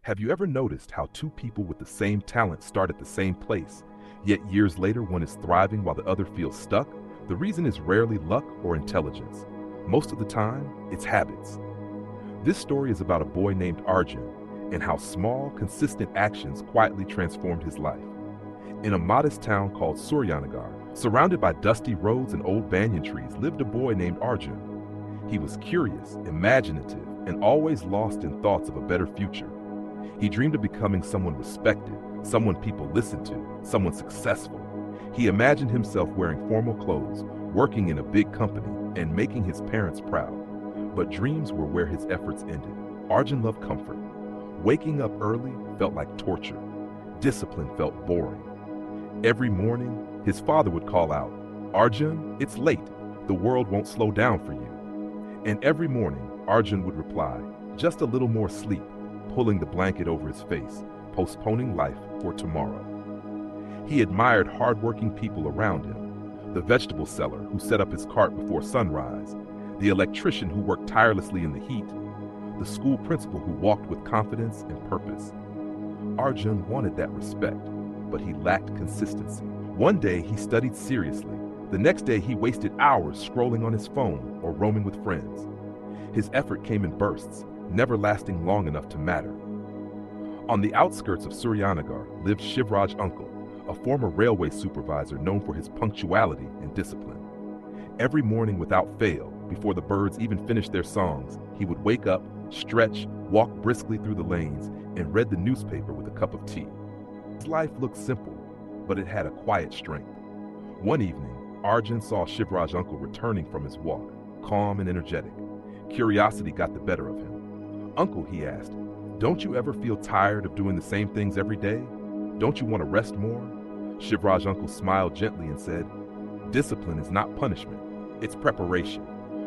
Have you ever noticed how two people with the same talent start at the same place, yet years later one is thriving while the other feels stuck? The reason is rarely luck or intelligence. Most of the time, it's habits. This story is about a boy named Arjun and how small, consistent actions quietly transformed his life. In a modest town called Suryanagar, surrounded by dusty roads and old banyan trees, lived a boy named Arjun. He was curious, imaginative, and always lost in thoughts of a better future. He dreamed of becoming someone respected, someone people listened to, someone successful. He imagined himself wearing formal clothes, working in a big company, and making his parents proud. But dreams were where his efforts ended. Arjun loved comfort. Waking up early felt like torture. Discipline felt boring. Every morning, his father would call out, "Arjun, it's late. The world won't slow down for you." And every morning, Arjun would reply, "Just a little more sleep," pulling the blanket over his face, postponing life for tomorrow. He admired hardworking people around him, the vegetable seller who set up his cart before sunrise, the electrician who worked tirelessly in the heat, the school principal who walked with confidence and purpose. Arjun wanted that respect, but he lacked consistency. One day he studied seriously. The next day he wasted hours scrolling on his phone or roaming with friends. His effort came in bursts, never lasting long enough to matter. On the outskirts of Suryanagar lived Shivraj's uncle, a former railway supervisor known for his punctuality and discipline. Every morning without fail, before the birds even finished their songs, he would wake up, stretch, walk briskly through the lanes, and read the newspaper with a cup of tea. His life looked simple, but it had a quiet strength. One evening, Arjun saw Shivraj's uncle returning from his walk, calm and energetic. Curiosity got the better of him. "Uncle," he asked, "don't you ever feel tired of doing the same things every day? Don't you want to rest more?" Shivraj's uncle smiled gently and said, "Discipline is not punishment, it's preparation.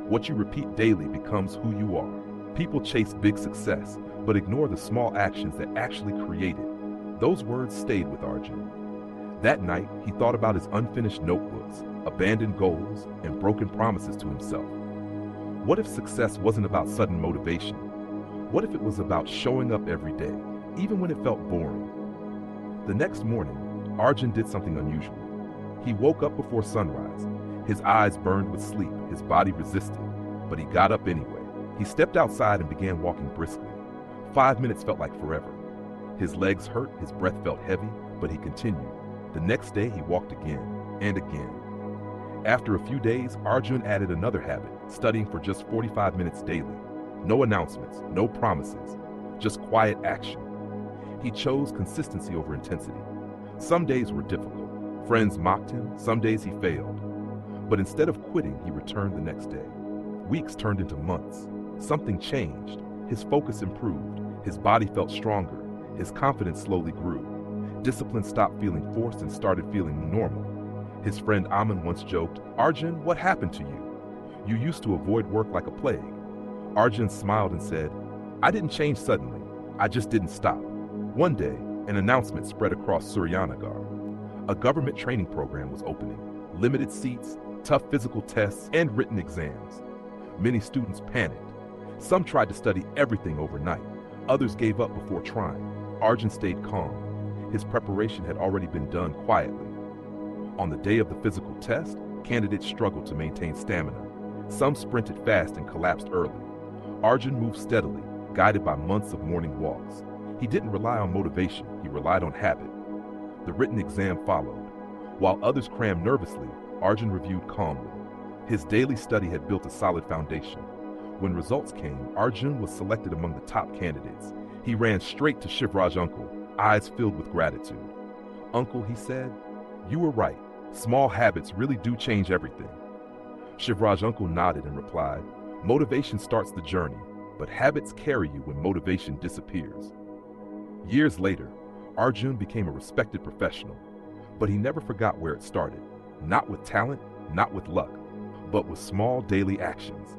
What you repeat daily becomes who you are." People chase big success, but ignore the small actions that actually create it. Those words stayed with Arjun. That night, he thought about his unfinished notebooks, abandoned goals, and broken promises to himself. What if success wasn't about sudden motivation? What if it was about showing up every day, even when it felt boring? The next morning, Arjun did something unusual. He woke up before sunrise. His eyes burned with sleep, his body resisted, but he got up anyway. He stepped outside and began walking briskly. 5 minutes felt like forever. His legs hurt, his breath felt heavy, but he continued. The next day he walked again and again. After a few days, Arjun added another habit, studying for just 45 minutes daily. No announcements, no promises, just quiet action. He chose consistency over intensity. Some days were difficult. Friends mocked him, some days he failed. But instead of quitting, he returned the next day. Weeks turned into months. Something changed. His focus improved. His body felt stronger. His confidence slowly grew. Discipline stopped feeling forced and started feeling normal. His friend Aman once joked, "Arjun, what happened to you? You used to avoid work like a plague." Arjun smiled and said, "I didn't change suddenly. I just didn't stop." One day, an announcement spread across Suryanagar. A government training program was opening. Limited seats, tough physical tests, and written exams. Many students panicked. Some tried to study everything overnight. Others gave up before trying. Arjun stayed calm. His preparation had already been done quietly. On the day of the physical test, candidates struggled to maintain stamina. Some sprinted fast and collapsed early. Arjun moved steadily, guided by months of morning walks. He didn't rely on motivation, he relied on habit. The written exam followed. While others crammed nervously, Arjun reviewed calmly. His daily study had built a solid foundation. When results came, Arjun was selected among the top candidates. He ran straight to Shivraj's uncle, eyes filled with gratitude. "Uncle," he said, "you were right. Small habits really do change everything." Shivraj's uncle nodded and replied, "Motivation starts the journey, but habits carry you when motivation disappears." Years later, Arjun became a respected professional, but he never forgot where it started. Not with talent, not with luck, but with small daily actions.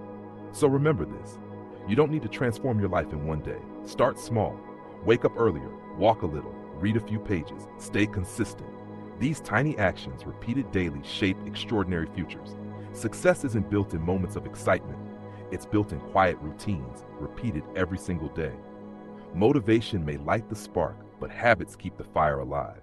So remember this, you don't need to transform your life in one day. Start small. Wake up earlier, walk a little, read a few pages, stay consistent. These tiny actions, repeated daily, shape extraordinary futures. Success isn't built in moments of excitement. It's built in quiet routines, repeated every single day. Motivation may light the spark, but habits keep the fire alive.